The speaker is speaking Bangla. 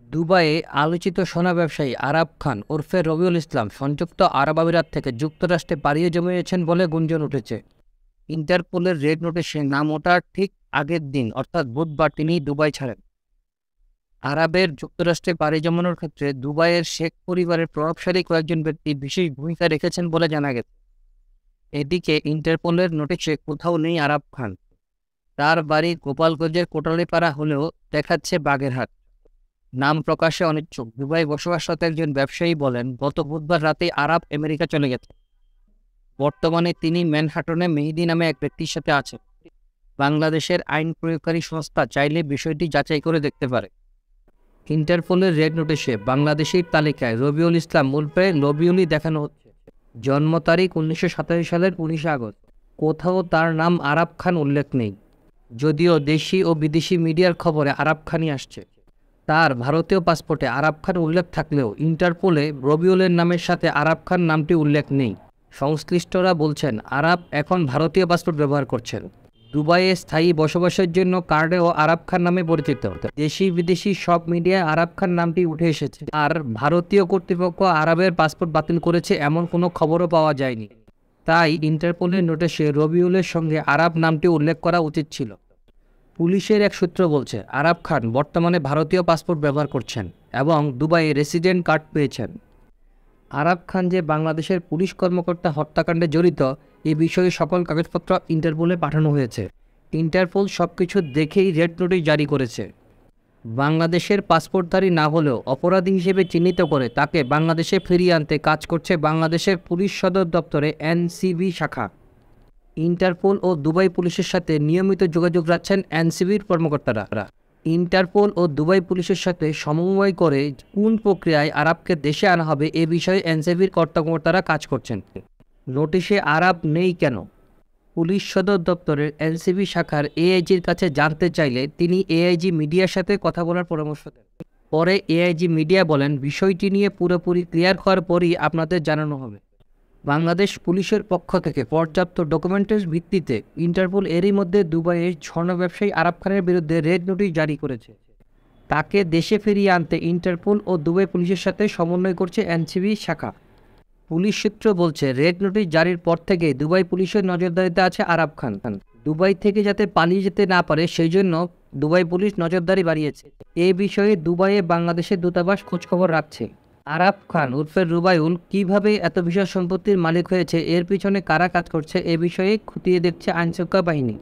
দুবাইয়ে আলোচিত সোনা ব্যবসায়ী আরাব খান ওরফে রবিউল ইসলাম সংযুক্ত আরব আমিরাত থেকে যুক্তরাষ্ট্রে পাড়িয়ে জমিয়েছেন বলে গুঞ্জন উঠেছে। ইন্টারপোলের রেড নোটিশে নাম ওঠার ঠিক আগের দিন অর্থাৎ বুধবার তিনি দুবাই ছাড়েন। আরবের যুক্তরাষ্ট্রে পাড়ি জমানোর ক্ষেত্রে দুবাইয়ের শেখ পরিবারের প্রভাবশালী কয়েকজন ব্যক্তি বিশেষ ভূমিকা রেখেছেন বলে জানা গেছে। এদিকে ইন্টারপোলের নোটিশে কোথাও নেই আরাব খান। তার বাড়ি গোপালগঞ্জের কোটালীপাড়া হলেও দেখাচ্ছে বাগেরহাট। নাম প্রকাশে অনিচ্ছুক দুবাই বসবাসরত একজন ব্যবসায়ী বলেন, গত বুধবার রাতে আরব আমেরিকা চলে গেছে। বর্তমানে তিনি ম্যানহাটনে মেহেদী নামে এক ব্যক্তির সাথে আছেন। বাংলাদেশের আইন প্রয়োগকারী সংস্থা চাইলে বিষয়টি যাচাই করে দেখতে পারে। ইন্টারপোলের রেড নোটিশে বাংলাদেশের তালিকায় রবিউল ইসলাম উর্ফে রবিউলই দেখানো হচ্ছে। জন্ম তারিখ 1987 সালের 19 আগস্ট। কোথাও তার নাম আরাব খান উল্লেখ নেই, যদিও দেশি ও বিদেশি মিডিয়ার খবরে আরাব খানই আসছে। তার ভারতীয় পাসপোর্টে আরাব খান উল্লেখ থাকলেও ইন্টারপোলে রবিউলের নামের সাথে আরাব খান নামটি উল্লেখ নেই। সংশ্লিষ্টরা বলছেন, আরাব এখন ভারতীয় পাসপোর্ট ব্যবহার করছেন। দুবাইয়ে স্থায়ী বসবাসের জন্য কার্ডেও আরাব খান নামে পরিচিত। দেশি বিদেশি সব মিডিয়ায় আরাব খান নামটি উঠে এসেছে। আর ভারতীয় কর্তৃপক্ষ আরবের পাসপোর্ট বাতিল করেছে এমন কোনো খবরও পাওয়া যায়নি। তাই ইন্টারপোলের নোটিশে রবিউলের সঙ্গে আরাব নামটি উল্লেখ করা উচিত ছিল। পুলিশের এক সূত্র বলছে, আরাব খান বর্তমানে ভারতীয় পাসপোর্ট ব্যবহার করছেন এবং দুবাইয়ে রেসিডেন্ট কার্ড পেয়েছেন। আরাব খান যে বাংলাদেশের পুলিশ কর্মকর্তা হত্যাকাণ্ডে জড়িত এ বিষয়ে সকল কাগজপত্র ইন্টারপোলে পাঠানো হয়েছে। ইন্টারপোল সবকিছু দেখেই রেড নোটিশ জারি করেছে। বাংলাদেশের পাসপোর্টধারী না হলেও অপরাধী হিসেবে চিহ্নিত করে তাকে বাংলাদেশে ফিরিয়ে আনতে কাজ করছে বাংলাদেশের পুলিশ সদর দপ্তরে এনসিবি শাখা। ইন্টারপোল ও দুবাই পুলিশের সাথে নিয়মিত যোগাযোগ রাখছেন এনসিবির কর্মকর্তারা। ইন্টারপোল ও দুবাই পুলিশের সাথে সমন্বয় করে কোন প্রক্রিয়ায় আরাবকে দেশে আনা হবে এ বিষয়ে এনসিবির কর্মকর্তারা কাজ করছেন। নোটিশে আরাব নেই কেন? পুলিশ সদর দপ্তরের এনসিবি শাখার এআইজির কাছে জানতে চাইলে তিনি এআইজি মিডিয়ার সাথে কথা বলার পরামর্শ দেন। পরে এআইজি মিডিয়া বলেন, বিষয়টি নিয়ে পুরোপুরি ক্লিয়ার হওয়ার পরই আপনাদের জানানো হবে। বাংলাদেশ পুলিশের পক্ষ থেকে পর্যাপ্ত ডকুমেন্টের ভিত্তিতে ইন্টারপোল এরই মধ্যে দুবাইয়ের স্বর্ণ ব্যবসায়ী আরাব খানের বিরুদ্ধে রেড নোটিশ জারি করেছে। তাকে দেশে ফিরিয়ে আনতে ইন্টারপোল ও দুবাই পুলিশের সাথে সমন্বয় করছে এনসিবি শাখা। পুলিশ সূত্র বলছে, রেড নোটিশ জারির পর থেকে দুবাই পুলিশের নজরদারিতে আছে আরাব খান। দুবাই থেকে যাতে পালিয়ে যেতে না পারে সেই জন্য দুবাই পুলিশ নজরদারি বাড়িয়েছে। এ বিষয়ে দুবাইয়ে বাংলাদেশের দূতাবাস খোঁজখবর রাখছে। আরাব খান উর্ফে রুবাইউল কিভাবে এত বিশাল সম্পত্তির মালিক হয়েছে, এর পিছনে কারা কাজ করছে এ বিষয়ে খতিয়ে দেখছে আইনশৃঙ্খলা বাহিনী।